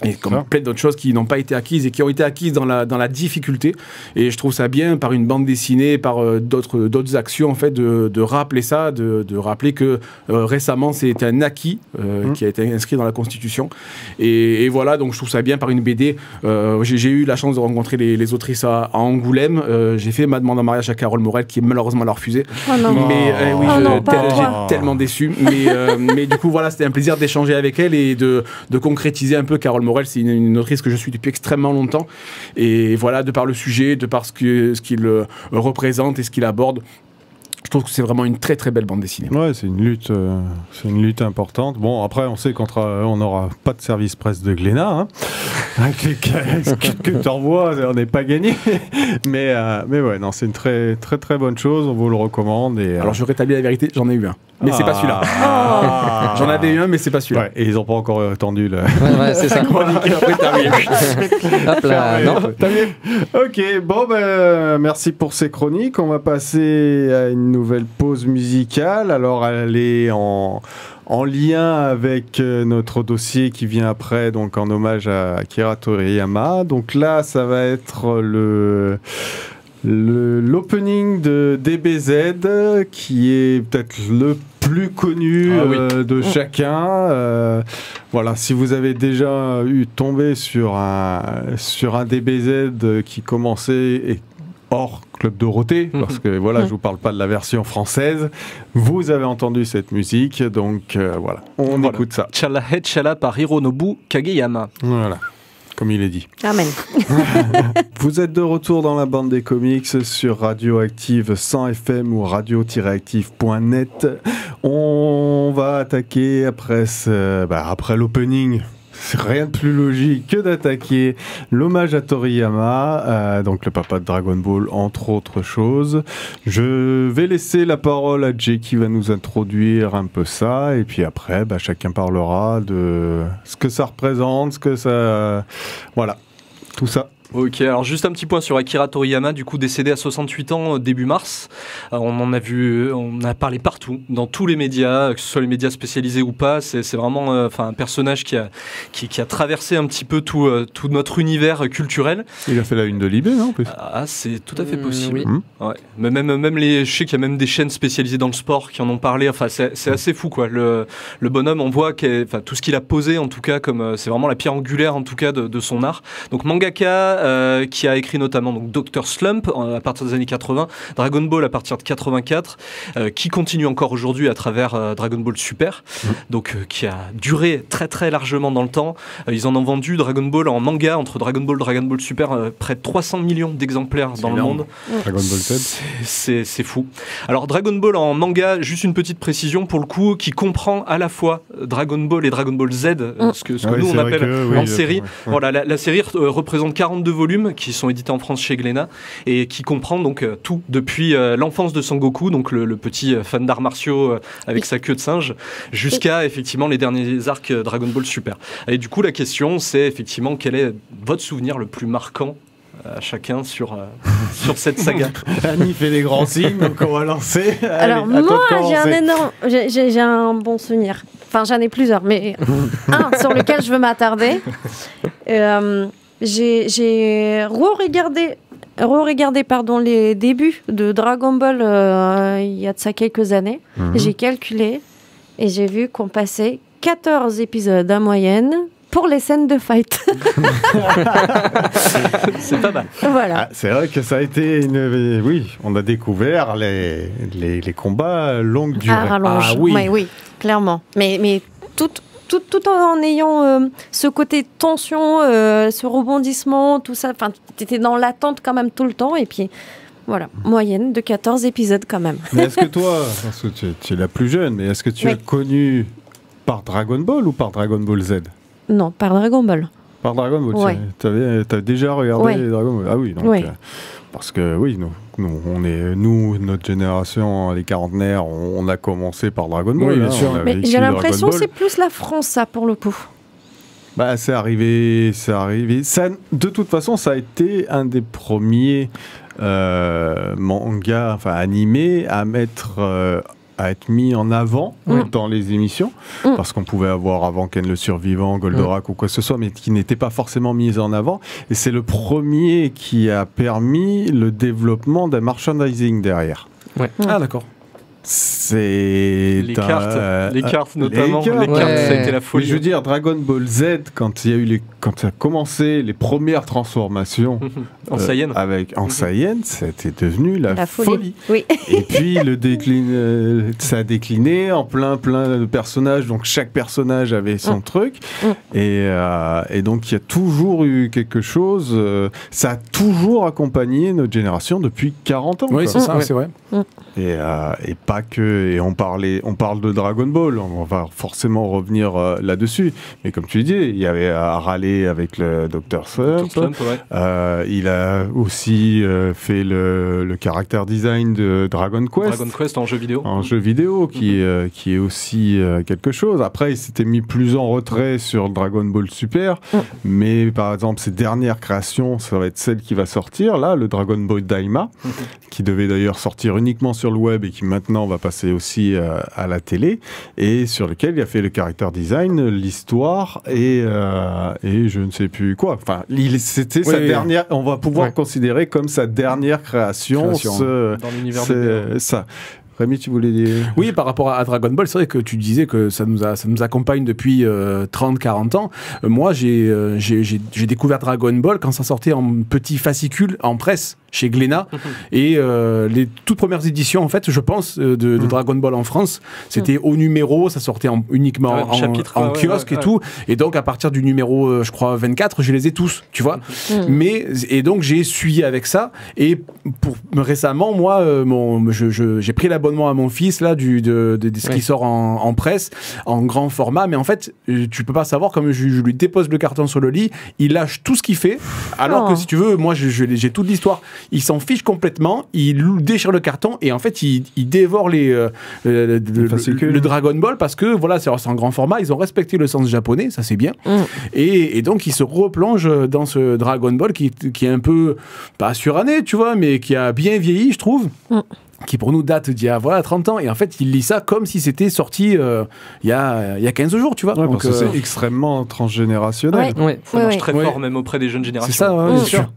Et comme plein d'autres choses qui n'ont pas été acquises et qui ont été acquises dans la difficulté. Et je trouve ça bien par une bande dessinée, par d'autres actions en fait de rappeler ça, de rappeler que récemment c'est un acquis qui a été inscrit dans la Constitution. Et voilà, donc je trouve ça bien par une BD. J'ai eu la chance de rencontrer les autrices à Angoulême. J'ai fait ma demande en mariage à Carole Morel qui malheureusement l'a refusée. Oh non. Mais oui, j'ai tellement déçu. Mais du coup voilà, c'était un plaisir d'échanger avec elle et de concrétiser un peu Carole Morel. C'est une autrice que je suis depuis extrêmement longtemps. Et voilà, de par le sujet, de par ce qu'il représente et ce qu'il aborde, je trouve que c'est vraiment une très très belle bande dessinée. Ouais, c'est une lutte importante. Bon, après, on sait qu'on n'aura pas de service presse de Glénat. Hein. que tu envoies, on n'est pas gagné. Mais ouais, non, c'est une très très très bonne chose. On vous le recommande. Alors, je rétablis la vérité, j'en ai eu un. Mais c'est pas celui-là. J'en avais eu un, mais c'est pas celui-là. Ouais, et ils n'ont pas encore tendu le. Ouais, c'est ça. Hop là, non. Ok, bon, merci pour ces chroniques. On va passer à une nouvelle pause musicale. Alors, elle est en lien avec notre dossier qui vient après, donc en hommage à Akira Toriyama. Donc là, ça va être l'opening de DBZ, qui est peut-être le plus connu de chacun. Voilà, si vous avez déjà tombé sur un DBZ qui commençait hors Club Dorothée, parce que voilà, je vous parle pas de la version française, vous avez entendu cette musique, donc voilà, on écoute ça. Chala Chala par Hironobu Kageyama. Voilà. Comme il est dit. Amen. Vous êtes de retour dans la bande des comics sur Radioactive 100 FM ou radio-active.net. On va attaquer après l'opening. C'est rien de plus logique que d'attaquer l'hommage à Toriyama, donc le papa de Dragon Ball, entre autres choses. Je vais laisser la parole à Jay qui va nous introduire un peu ça, et puis après, chacun parlera de ce que ça représente, ce que ça... Voilà, tout ça Ok, alors juste un petit point sur Akira Toriyama, du coup décédé à 68 ans début mars. On a parlé partout, dans tous les médias, que ce soit les médias spécialisés ou pas. C'est vraiment un personnage qui a traversé un petit peu tout notre univers culturel. Il a fait la une de Libé, non, en plus. Ah, c'est tout à fait possible. Oui. Ouais. Mais même je sais qu'il y a même des chaînes spécialisées dans le sport qui en ont parlé. Enfin, c'est assez fou, quoi. Le bonhomme, on voit tout ce qu'il a posé, en tout cas, comme c'est vraiment la pierre angulaire, en tout cas, de son art. Donc mangaka. Qui a écrit notamment donc Dr. Slump à partir des années 80, Dragon Ball à partir de 84, qui continue encore aujourd'hui à travers Dragon Ball Super, donc qui a duré très très largement dans le temps. Ils en ont vendu Dragon Ball en manga entre Dragon Ball Super, près de 300 millions d'exemplaires dans le monde. Dragon Ball Z. C'est fou. Alors Dragon Ball en manga, juste une petite précision pour le coup, qui comprend à la fois Dragon Ball et Dragon Ball Z, ce que nous on appelle en série. Voilà, la série représente 42 volumes qui sont édités en France chez Glénat et qui comprend donc tout depuis l'enfance de Sangoku, donc le petit fan d'arts martiaux avec sa queue de singe, jusqu'à effectivement les derniers arcs Dragon Ball Super. Et du coup la question c'est effectivement quel est votre souvenir le plus marquant à chacun sur cette saga. Annie fait les grands signes, donc on va lancer. Alors allez, moi j'ai un bon souvenir. Enfin j'en ai plusieurs, mais un sur lequel je veux m'attarder. J'ai re-regardé les débuts de Dragon Ball il y a de ça quelques années. J'ai calculé et j'ai vu qu'on passait 14 épisodes en moyenne pour les scènes de fight. C'est pas mal. Voilà. Ah, c'est vrai que ça a été une... Oui, on a découvert les combats longue durée. À rallonge. Ah oui. Oui, clairement. Mais tout en ayant ce côté tension, ce rebondissement, tout ça. Enfin, tu étais dans l'attente quand même tout le temps. Et puis, voilà, moyenne de 14 épisodes quand même. Mais est-ce que toi, parce que tu es la plus jeune, mais est-ce que tu as connu par Dragon Ball ou par Dragon Ball Z? Non, par Dragon Ball. Par Dragon Ball, ouais. T'as déjà regardé Dragon Ball? Ah oui, donc... Ouais. Parce que oui, notre génération, les quarantenaires, on a commencé par Dragon Ball. Oui, bien sûr. Mais j'ai l'impression que c'est plus la France, ça, pour le coup. Bah, c'est arrivé. Ça, de toute façon, ça a été un des premiers mangas, enfin animés, à être mis en avant dans les émissions, parce qu'on pouvait avoir avant Ken le Survivant, Goldorak ou quoi que ce soit, mais qui n'était pas forcément mis en avant. Et c'est le premier qui a permis le développement d'un merchandising derrière. Ouais. Ah d'accord. C'est les cartes notamment. Les cartes, ça a été la folie. Mais je veux dire, Dragon Ball Z, quand ça a commencé les premières transformations en Saiyan, en Saiyan, c'était devenu la folie. Oui. Et puis ça a décliné en plein de personnages. Donc chaque personnage avait son truc. Et donc il y a toujours eu quelque chose. Ça a toujours accompagné notre génération depuis 40 ans. Oui, c'est ça, c'est vrai. Et pas que. Et on parle de Dragon Ball, on va forcément revenir là-dessus. Mais comme tu dis, il y avait à râler avec le Dr. Slump. Il a aussi fait le character design de Dragon Quest. Dragon Quest en jeu vidéo. En jeu vidéo, qui est aussi quelque chose. Après, il s'était mis plus en retrait sur Dragon Ball Super. Mais par exemple, ses dernières créations, ça va être celle qui va sortir, là, le Dragon Ball Daima, qui devait d'ailleurs sortir uniquement sur le web et qui maintenant va passer aussi à la télé, et sur lequel il a fait le character design, l'histoire et je ne sais plus quoi. Enfin, c'était sa dernière. On va pouvoir considérer comme sa dernière création. Dans l'univers de ça. Rémi, tu voulais dire... Oui, par rapport à Dragon Ball, c'est vrai que tu disais que ça nous accompagne depuis 30-40 ans. Moi, j'ai découvert Dragon Ball quand ça sortait en petit fascicule en presse chez Glénat. Et les toutes premières éditions, en fait, je pense, de Dragon Ball en France, c'était au numéro, ça sortait uniquement en kiosque et tout. Et donc, à partir du numéro, je crois, 24, je les ai tous, tu vois. Et donc, j'ai suivi avec ça. Et récemment, moi, j'ai pris la l'abonnement à mon fils là de ce qui sort en presse en grand format, mais en fait tu peux pas savoir, comme je lui dépose le carton sur le lit, il lâche tout ce qu'il fait, alors que si tu veux, moi j'ai toute l'histoire, il s'en fiche complètement, il déchire le carton et en fait il dévore le Dragon Ball, parce que voilà, c'est en grand format, ils ont respecté le sens japonais, ça c'est bien, et donc il se replonge dans ce Dragon Ball qui est un peu pas suranné, tu vois, mais qui a bien vieilli, je trouve. Qui pour nous date d'il y a 30 ans, et en fait il lit ça comme si c'était sorti il y a 15 jours, tu vois. Ouais, donc c'est extrêmement transgénérationnel. Ça marche très fort même auprès des jeunes générations. C'est ça, bien sûr.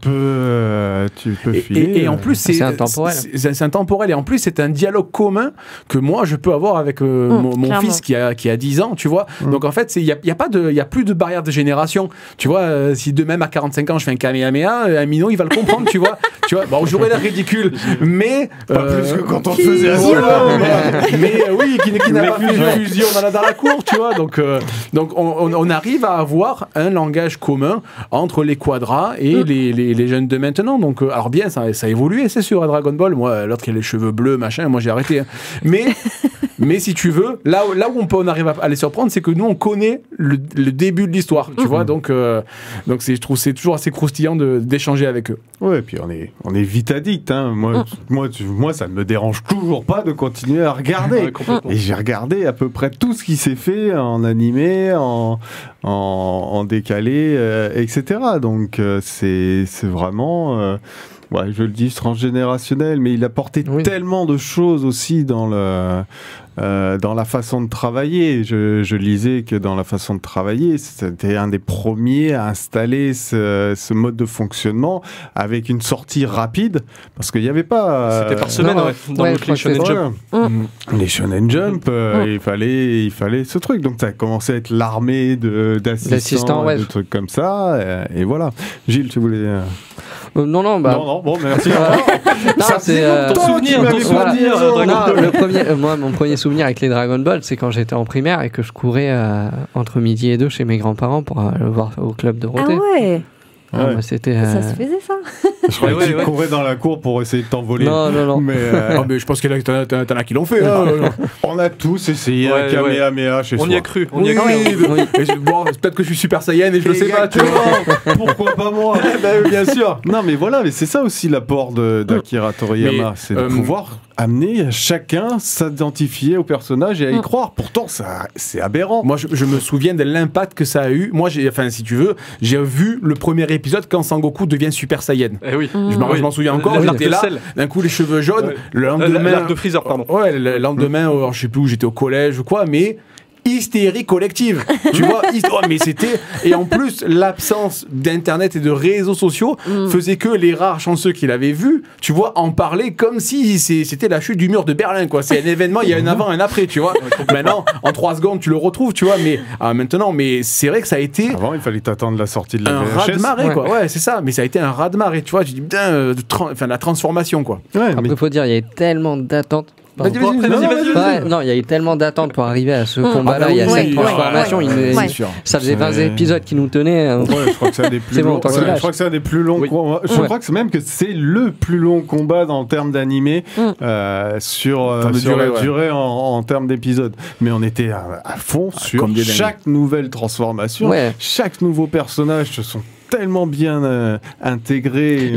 Tu peux filer. Et en plus c'est intemporel. C'est intemporel, et en plus c'est un dialogue commun que moi je peux avoir avec mon fils qui a 10 ans, tu vois. Donc en fait il y a plus de barrière de génération, tu vois. Si de même à 45 ans je fais un Kamehameha, un minot il va le comprendre, tu vois. Bon, j'aurais l'air ridicule, mais pas plus que quand on le faisait à mais oui, qui n'a pas fait de fusion dans la cour, tu vois. Donc on arrive à avoir un langage commun entre les quadras et les jeunes de maintenant. Donc alors bien, ça a évolué, c'est sûr, à Dragon Ball. Moi, l'autre qui a les cheveux bleus, machin, moi j'ai arrêté. Hein. Mais si tu veux, là où on arrive à les surprendre, c'est que nous on connaît le début de l'histoire, tu vois. Donc je trouve c'est toujours assez croustillant d'échanger avec eux. Ouais, et puis on est vite addict, hein. Moi ça ne me dérange toujours pas de continuer à regarder. Et j'ai regardé à peu près tout ce qui s'est fait en animé, en décalé, etc. Donc c'est vraiment... ouais, je le dis, transgénérationnel, mais il apportait tellement de choses aussi dans la façon de travailler. Je lisais que dans la façon de travailler, c'était un des premiers à installer ce mode de fonctionnement avec une sortie rapide, parce qu'il n'y avait pas... C'était par semaine, dans les Shonen Jump. Les Shonen Jump, il fallait ce truc. Donc ça a commencé à être l'armée d'assistants, de trucs comme ça, et voilà. Gilles, tu voulais... Non, bon, merci. C'est ton souvenir. Mon premier souvenir avec les Dragon Ball, c'est quand j'étais en primaire et que je courais entre midi et 2 chez mes grands-parents pour le voir au club Dorothée. Ah ouais. Bah, c'était, ça se faisait, ça. Je croyais que tu courais dans la cour pour essayer de t'envoler. Non. Mais je pense qu'il y en a qui l'ont fait. On a tous essayé un Kamehameha chez soi. On y a cru. Oui. Bon, peut-être que je suis Super Saiyan et je le sais pas. Tu vois. Pourquoi pas moi? Bien sûr. Non, mais voilà, mais c'est ça aussi l'apport d'Akira Toriyama, c'est de pouvoir amener chacun s'identifier au personnage et à y croire. Pourtant, c'est aberrant. Moi, je me souviens de l'impact que ça a eu. Moi, si tu veux, j'ai vu le premier épisode quand Sangoku devient Super Saiyan. Eh oui. Je m'en souviens encore. J'étais là, d'un coup les cheveux jaunes. Le lendemain, l'arc de Freezer, pardon. Ouais, le lendemain, je sais plus où j'étais, au collège ou quoi, mais hystérie collective, tu vois. Mais c'était, et en plus l'absence d'internet et de réseaux sociaux faisait que les rares chanceux qui l'avaient vu, tu vois, en parlaient comme si c'était la chute du mur de Berlin, quoi. C'est un événement, il y a un avant, un après, tu vois. Maintenant, en 3 secondes, tu le retrouves, tu vois. Mais maintenant, mais c'est vrai que ça a été. Avant, il fallait t'attendre la sortie de la un raz-de-marée, quoi. Ouais, c'est ça. Mais ça a été un raz-de-marée, tu vois. Je dis putain, la transformation, quoi. Ouais, après, faut dire, il y avait tellement d'attentes. Vas-y. Non, il y a eu tellement d'attentes pour arriver à ce combat-là. Il y a cette transformation. Ça faisait 20 épisodes qui nous tenaient. Je crois que c'est un des plus longs. Je crois que c'est un des plus longs. Je crois que même que c'est le plus long combat en termes d'animé sur la durée en termes d'épisodes. Mais on était à fond sur chaque nouvelle transformation, chaque nouveau personnage se sont tellement bien intégré.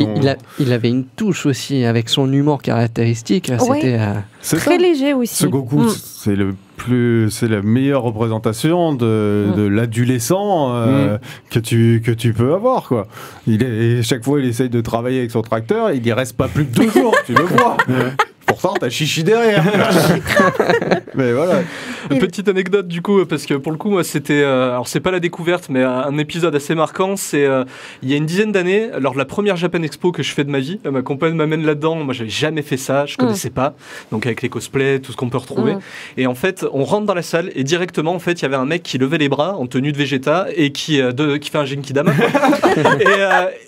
Il avait une touche aussi avec son humour caractéristique. C'était très léger aussi. Ce Goku, c'est la meilleure représentation de l'adolescent que tu peux avoir, quoi. Chaque fois il essaye de travailler avec son tracteur, il y reste pas plus de 2 jours, tu le vois. Pourtant, t'as chichi derrière. Mais voilà. Petite anecdote du coup, parce que pour le coup, moi, c'était, alors c'est pas la découverte, mais un épisode assez marquant. C'est il y a une dizaine d'années, lors de la première Japan Expo que je fais de ma vie, ma compagne m'amène là-dedans. Moi, j'avais jamais fait ça, je connaissais pas. Donc avec les cosplays, tout ce qu'on peut retrouver. Et en fait, on rentre dans la salle et directement, en fait, il y avait un mec qui levait les bras en tenue de Vegeta et qui fait un Genkidama.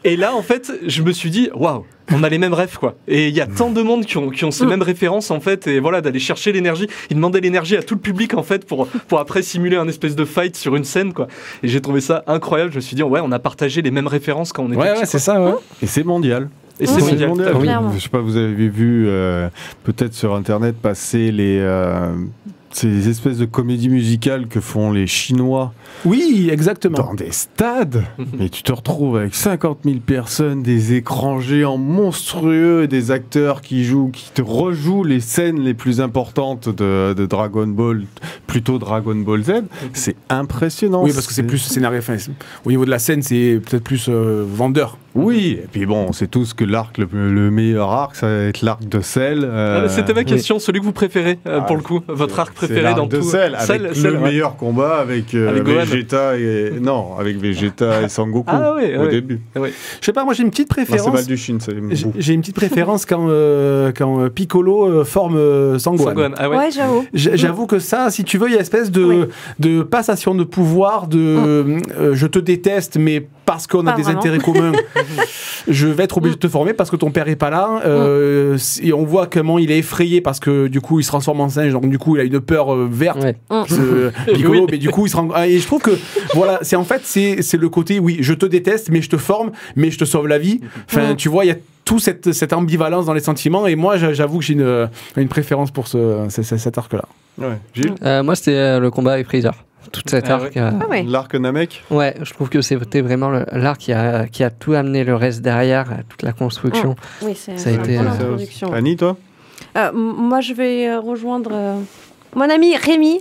Et là, en fait, je me suis dit, waouh. On a les mêmes rêves, quoi. Et il y a tant de monde qui ont ces mêmes références, en fait, et voilà, d'aller chercher l'énergie. Ils demandaient l'énergie à tout le public, en fait, pour après simuler un espèce de fight sur une scène, quoi. Et j'ai trouvé ça incroyable. Je me suis dit, ouais, on a partagé les mêmes références quand on était petits. Ouais, c'est ça, ouais. Et c'est mondial. Et c'est mondial. mondial. Oui. Clairement. Je sais pas, vous avez vu peut-être sur internet passer ces espèces de comédies musicales que font les Chinois Oui, exactement. dans des stades. Et tu te retrouves avec 50 000 personnes, des écrans géants monstrueux, des acteurs qui te rejouent les scènes les plus importantes de Dragon Ball, plutôt Dragon Ball Z. C'est impressionnant. Oui, parce que c'est plus scénario. Enfin, au niveau de la scène, c'est peut-être plus vendeur. Oui, et puis bon, on sait tous que l'arc, le meilleur arc, ça va être l'arc de Cell. C'était ma question, celui que vous préférez pour le coup, votre arc préféré dans de tout. Cell, avec le ouais. meilleur combat avec Gohan. Vegeta avec Vegeta et Sangoku Ah ouais, au ouais. début. Ouais. Je sais pas, moi j'ai une petite Non, c'est préférence. Baldushin, c'est J'ai une petite préférence quand Piccolo forme Sangohan. Sangohan, ah ouais. Ouais, j'avoue. J'avoue que ça, si tu veux, il y a une espèce de passation de pouvoir, je te déteste, mais parce qu'on a Pas des vraiment. intérêts communs, je vais être obligé de te former parce que ton père est pas là. Et on voit comment il est effrayé parce que du coup il se transforme en singe, donc du coup il a une peur verte. Ouais. Piccolo, Oui. mais du coup il se rend. Et je trouve que voilà, c'est le côté, oui, je te déteste, mais je te forme, mais je te sauve la vie. Enfin, tu vois, il y a tout cette ambivalence dans les sentiments, et moi j'avoue que j'ai une préférence pour cet arc-là. Ouais. Gilles, Moi, c'était le combat avec Freezer. Toute cette Ah arc. ouais. Ah ouais. l'arc Namek. Ouais, je trouve que c'était vraiment l'arc qui a tout amené le reste derrière, toute la construction. Oui, c'est Ça a été, une bonne ça introduction. Annie, toi Moi, je vais rejoindre mon ami Rémi.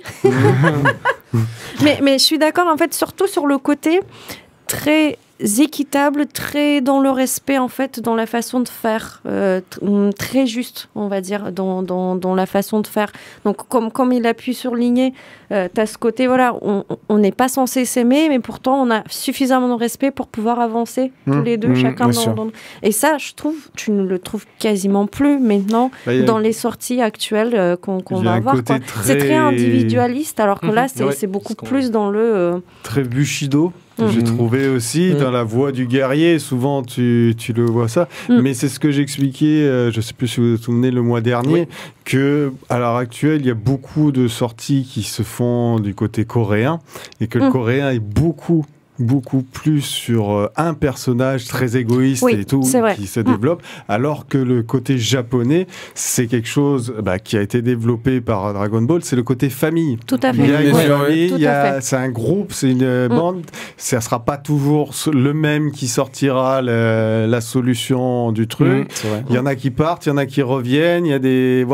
mais je suis d'accord, en fait, surtout sur le côté très équitable, très dans le respect, en fait, dans la façon de faire, très juste, on va dire, dans la façon de faire. Donc, comme il a pu surligner, tu as ce côté, voilà, on n'est pas censé s'aimer, mais pourtant, on a suffisamment de respect pour pouvoir avancer tous les deux, chacun bien sûr. dans... Et ça, je trouve, tu ne le trouves quasiment plus maintenant Bah, il y a- dans les sorties actuelles qu'on Il y a va un avoir. côté Quoi. C'est très individualiste, alors que là, Ouais, c'est beaucoup c'est ce qu'on- plus dans le... très Bushido. Que j'ai trouvé aussi dans la voix du guerrier, souvent tu le vois ça, mais c'est ce que j'expliquais, je sais plus si vous vous souvenez le mois dernier, que à l'heure actuelle il y a beaucoup de sorties qui se font du côté coréen et que le coréen est beaucoup plus sur un personnage très égoïste Oui, et tout c'est vrai. qui se développe, alors que le côté japonais c'est quelque chose qui a été développé par Dragon Ball, c'est le côté famille. Tout à fait. Il y a une Ouais, famille, tout il y à a- fait. c'est un groupe, c'est une bande. Ça sera pas toujours le même qui sortira la solution du truc. C'est vrai. Il y en a qui partent, il y en a qui reviennent. Il y a des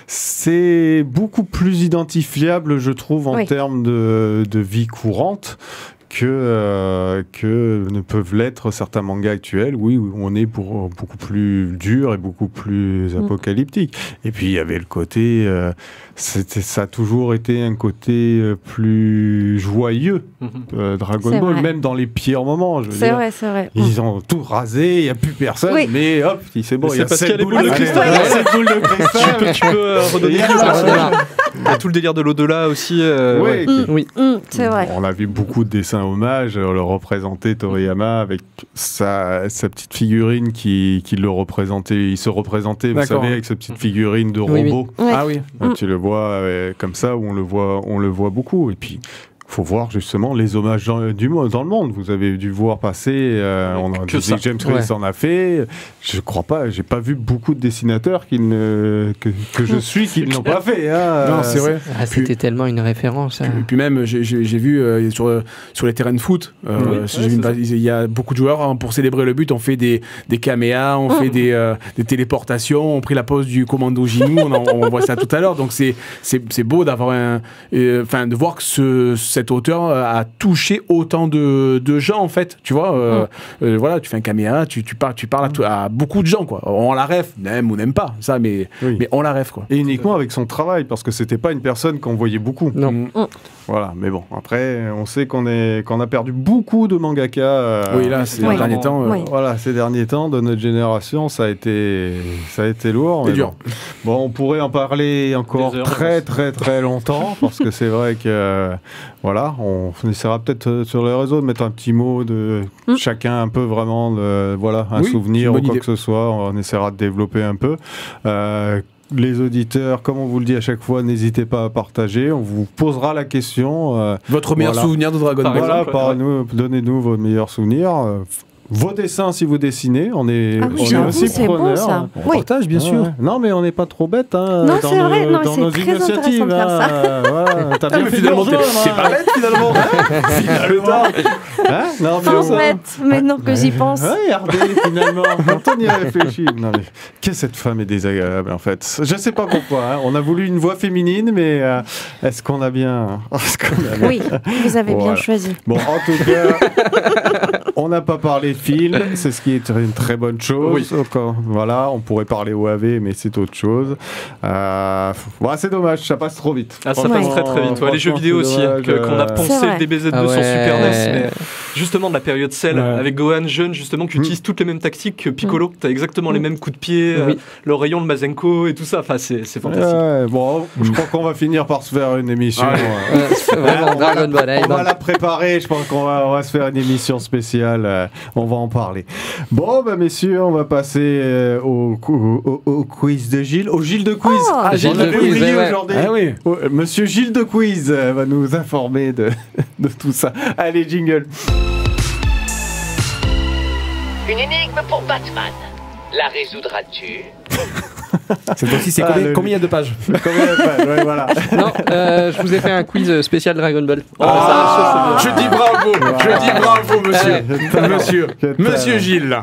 c'est beaucoup plus identifiable, je trouve, en Oui. termes de vie courante. Que ne peuvent l'être certains mangas actuels, oui, où on est pour beaucoup plus dur et beaucoup plus apocalyptique. Et puis il y avait le côté, ça a toujours été un côté plus joyeux, Dragon C'est Ball, vrai. même dans les pires moments. Je veux C'est dire. vrai, c'est vrai. Ils ont tout rasé, il n'y a plus personne, Oui. mais hop, c'est bon, Mais il y a c'est parce qu'il y a cette les boule boules de de cristal. cristal. Il y a cette boule de cristal. Tu peux redonner Et plus alors, au personnage. Il y a tout le délire de l'au-delà aussi. Ouais, Oui. C'est vrai. On a vu beaucoup de dessins hommages, le représentait Toriyama avec sa petite figurine qui le représentait. Il se représentait, vous D'accord. savez, avec sa petite figurine de Oui, oui. robot. Ouais. Ah oui. Tu le vois comme ça, où on le voit beaucoup. Et puis, faut voir justement les hommages dans le monde. Vous avez dû voir passer, on a Que dit ça. que James Chris en a fait. Je crois pas, j'ai pas vu beaucoup de dessinateurs que je suis qui ne l'ont pas fait. Hein. Non, c'est vrai. Ah, c'était tellement une référence. Et puis même, j'ai vu sur les terrains de foot, il y a beaucoup de joueurs, hein, pour célébrer le but, on fait des kaméas, on fait des téléportations, on pris la pose du commando Ginou, on voit ça tout à l'heure. Donc c'est beau d'avoir de voir que cet auteur a touché autant de gens, en fait. Tu vois, voilà, tu fais un caméa, tu parles à beaucoup de gens, quoi. On la rêve, n'aime ou n'aime pas, ça, mais on la rêve, quoi. Et uniquement avec son travail, parce que c'était pas une personne qu'on voyait beaucoup. Non. Voilà, mais bon, après, on sait qu'on a perdu beaucoup de mangaka. Oui, là, ces Oui. derniers temps. Oui. Voilà, ces derniers temps, de notre génération, ça a été lourd. C'est mais dur. Bon, on pourrait en parler encore Des heures, très, très, très longtemps, parce que c'est vrai que, voilà, on essaiera peut-être sur les réseaux de mettre un petit mot de chacun un peu vraiment, un Oui, souvenir c'est ou une bonne quoi idée. que ce soit. On essaiera de développer un peu. Les auditeurs, comme on vous le dit à chaque fois, n'hésitez pas à partager. On vous posera la question. Votre meilleur Voilà. souvenir de Dragon Par Ball. exemple. Voilà, donnez-nous vos meilleurs souvenirs. Vos dessins, si vous dessinez, on est, Ah oui, on est j'avoue, aussi c'est beau, preneurs. ça. On partage, bien sûr. Ouais. Non, mais on n'est pas trop bêtes Non, dans c'est vrai. Non, dans c'est nos très initiatives. intéressant de faire ça. Voilà, t'as bien mais fait finalement, de nous rejoindre, c'est pas bête, finalement. Finalement. Hein non, mais En fait, maintenant que j'y pense. Ouais, regardez, finalement. Quand on y réfléchit. Non, mais que cette femme est désagréable, en fait. Je sais pas pourquoi. Hein. On a voulu une voix féminine, mais est-ce qu'on a bien. Oui, vous avez bien Voilà. choisi. Bon, en tout cas, on n'a pas parlé film, c'est ce qui est une très bonne chose. Oui. Voilà, on pourrait parler OAV, mais c'est autre chose. C'est dommage, ça passe trop vite. Ah, ça Franchement, passe très vite. Ouais, les jeux franchement, vidéo c'est aussi, dommage, qu'on a poncé C'est vrai. le DBZ2 Ah sur ouais. Super NES, mais justement de la période Cell, Ouais. avec Gohan jeune, justement, qui utilise toutes les mêmes tactiques que Piccolo. T'as exactement les mêmes coups de pied, Oui. le rayon de Mazenko et tout ça. Enfin, c'est fantastique. Ouais, bon, je crois qu'on va finir par se faire une émission. Vraiment, Dragon Ball. Allez, On va donc. la préparer, je pense qu'on va se faire une émission spéciale, on va en parler. Bon, bah messieurs, on va passer au quiz de Gilles, au Gilles de quiz. Oh, Gilles on de avait quiz, oublié ouais. aujourd'hui. Ah oui. Monsieur Gilles de quiz va nous informer de tout ça. Allez, jingle. Une énigme pour Batman. La résoudras-tu? Cette fois-ci, c'est Ah, combien il y a de pages Ouais, voilà. Non, je vous ai fait un quiz spécial Dragon Ball. Je dis bravo. Je dis bravo, monsieur. Monsieur. Quel Monsieur talent. Gilles.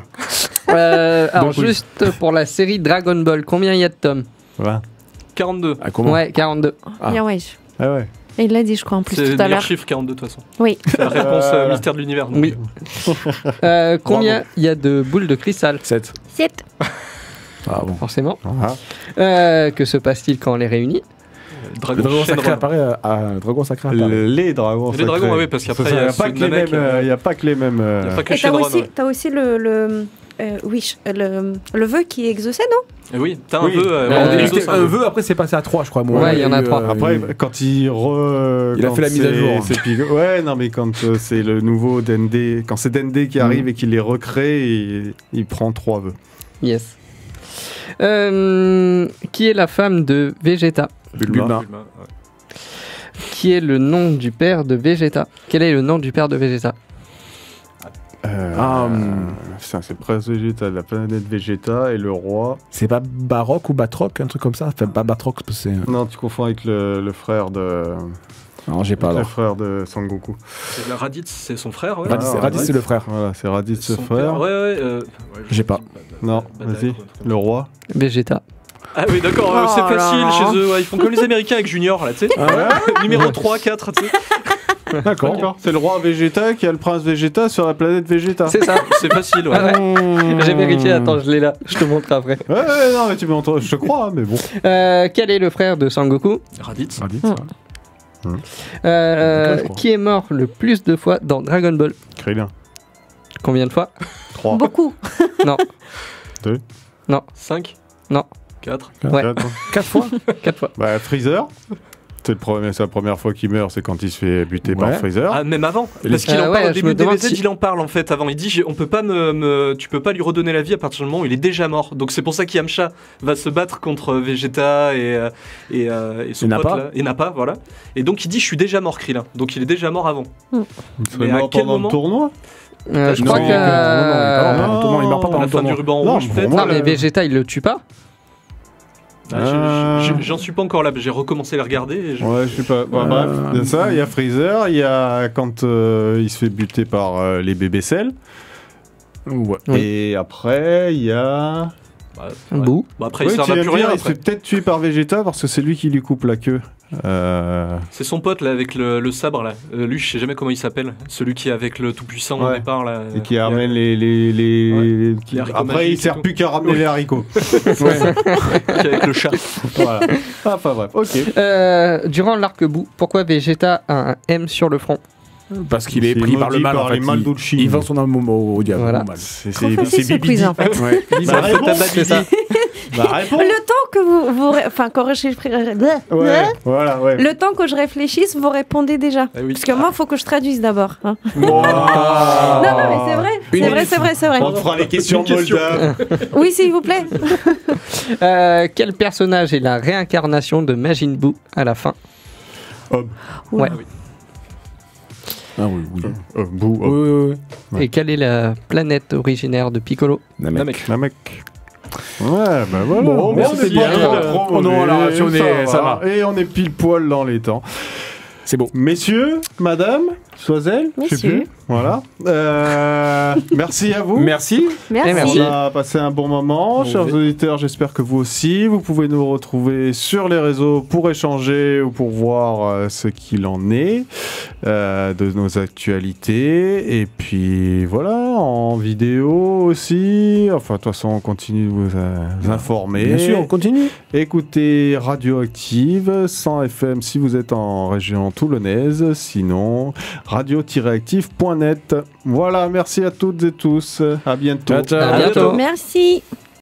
Alors, Donc, oui. juste pour la série Dragon Ball, combien il y a de tomes? Ouais. 42. Ah, comment Ouais, 42. Bien, ouais. Ah ouais. Et il l'a dit, je crois, en plus C'est le tout à meilleur l'heure. chiffre 42 de toute façon. Oui. C'est la réponse mystère de l'univers. donc. Oui. Combien il y a de boules de cristal? 7. 7. Ah bon. Forcément. Ah. Que se passe-t-il quand on les réunit? Le Dragon dragon Shenron. sacré apparaît Dragon sacré apparaît. Les dragons. Les dragons, sacrés. oui, parce qu'après, Ça, il y a il n'y a ceux pas de que les Namek, mêmes. Il n'y a pas que les mêmes. Il y a pas que Et Shenron. ouais. t'as aussi le vœu qui est exaucé, non? Et oui, t'as un Oui. vœu. C'était un vœu, après c'est passé à 3, je crois. Moi. Ouais, il y en a 3. Après, quand il Il a fait la mise à jour. Ouais, non, mais quand c'est le nouveau Dende, quand c'est Dende qui arrive et qu'il les recrée, il prend 3 vœux. Yes. Qui est la femme de Vegeta? Bulma. Qui est le nom du père de Vegeta? Quel est le nom du père de Vegeta? Putain, c'est Prince Vegeta, la planète Vegeta et le roi. C'est pas Baroque ou Batroc, un truc comme ça? Enfin, pas Batroc, c'est. Non, tu confonds avec le frère de. Non, j'ai pas Le alors. frère de Sangoku. C'est la Raditz, c'est son frère. Ouais. Raditz, Ah, Raditz, c'est le frère. Voilà, c'est Raditz, ce Son frère. père, ouais. J'ai pas. Non, vas-y. Le roi. Vegeta. Ah oui, d'accord, Oh c'est là facile là. chez eux. Ouais, ils font comme les Américains avec Junior, là, tu sais. Numéro 3, 4, tu sais. D'accord. C'est le roi Vegeta qui a le prince Vegeta sur la planète Vegeta. C'est ça. C'est facile, ouais. Ah ouais. J'ai vérifié, attends, je l'ai là. Je te montre après. Ouais, non, mais tu m'entends, je te crois, mais bon. Quel est le frère de Sangoku? Raditz. Raditz, ouais. je crois. Qui est mort le plus de fois dans Dragon Ball? Krillin. Combien de fois? 3. Beaucoup. Non. 2. 5. Non. 4. Ouais. 4 fois 4 fois. Bah, Freezer. C'est la première fois qu'il meurt, c'est quand il se fait buter par Ouais. Freezer. Ah, même avant. Parce qu'il en ouais, parle au je début me de demande DBZ, si- il en parle en fait avant. Il dit on peut pas tu peux pas lui redonner la vie à partir du moment où il est déjà mort. Donc c'est pour ça qu'Yamcha va se battre contre Vegeta et son Et pote Nappa. là. Et Nappa, voilà. Et donc il dit je suis déjà mort, Krillin. Donc il est déjà mort avant. Il serait mais à mort quel pendant moment le tournoi. Je Non, crois non, que. non, il meurt pas À pendant la le fin du tournoi. ruban Non, rouge, pour peut-être. moi, Non, mais Vegeta, il le tue pas? J'en suis pas encore là. J'ai recommencé à les regarder. Et je- Ouais, je sais pas. Bon, bref, il y a ça, il y a Freezer, il y a quand il se fait buter par les bébés Cell. Ouais. Oui. Et après, il y a. Bah, Un ouais. bout. Bah, après, Ouais, il sert tu à viens plus de dire, rien. il se fait Après. peut-être tuer par Vegeta parce que c'est lui qui lui coupe la queue. C'est son pote là avec le sabre là. Lui, je sais jamais comment il s'appelle. Celui qui est avec le tout puissant au Ouais. départ là. Et qui ramène les Ouais. qui- Les haricots Après, il magiques sert et tout. plus qu'à ramener les haricots. Qui est avec le chat. Voilà. Enfin bref, ok. Durant l'arc bout, pourquoi Vegeta a un M sur le front? Parce qu'il est C'est pris par le maudit mal. par En fait. les Maldulci. Il vend son âme au diable. Voilà. au mal. C'est Trop facile ce quiz, en fait. Ouais. Bah, réponds. C'est ça. Bah, réponds. Le temps que enfin, Ouais, voilà, ouais. le temps que je réfléchisse, vous répondez déjà. Ah oui. Parce que moi, il faut que je traduise d'abord. hein. Wow. Non, mais c'est vrai. C'est vrai. On te fera les questions Une question. moldaves. Oui, s'il vous plaît. Quel personnage est la réincarnation de Majin Buu à la fin? Homme. Ouais. Ah oui. Ah oui. Bou. Oui. Et quelle est la planète originaire de Piccolo? Namek. Namek. Ouais, bah voilà. Bon, c'est bien. Non, alors, si on est- ça va. Et on est pile poil dans les temps. C'est bon. Messieurs, madame, soiselle, je sais Messieurs. plus. Voilà. Merci à vous. Merci. Merci. On a passé un bon moment, chers auditeurs, j'espère que vous aussi. Vous pouvez nous retrouver sur les réseaux pour échanger ou pour voir ce qu'il en est de nos actualités. Et puis voilà, en vidéo aussi. Enfin, de toute façon, on continue de vous informer. Bien sûr, on continue. Écoutez Radioactive 100 FM si vous êtes en région toulonnaise. Sinon, radio-active.net. Voilà, merci à toutes et tous. À bientôt. Ciao, ciao. À bientôt. Merci.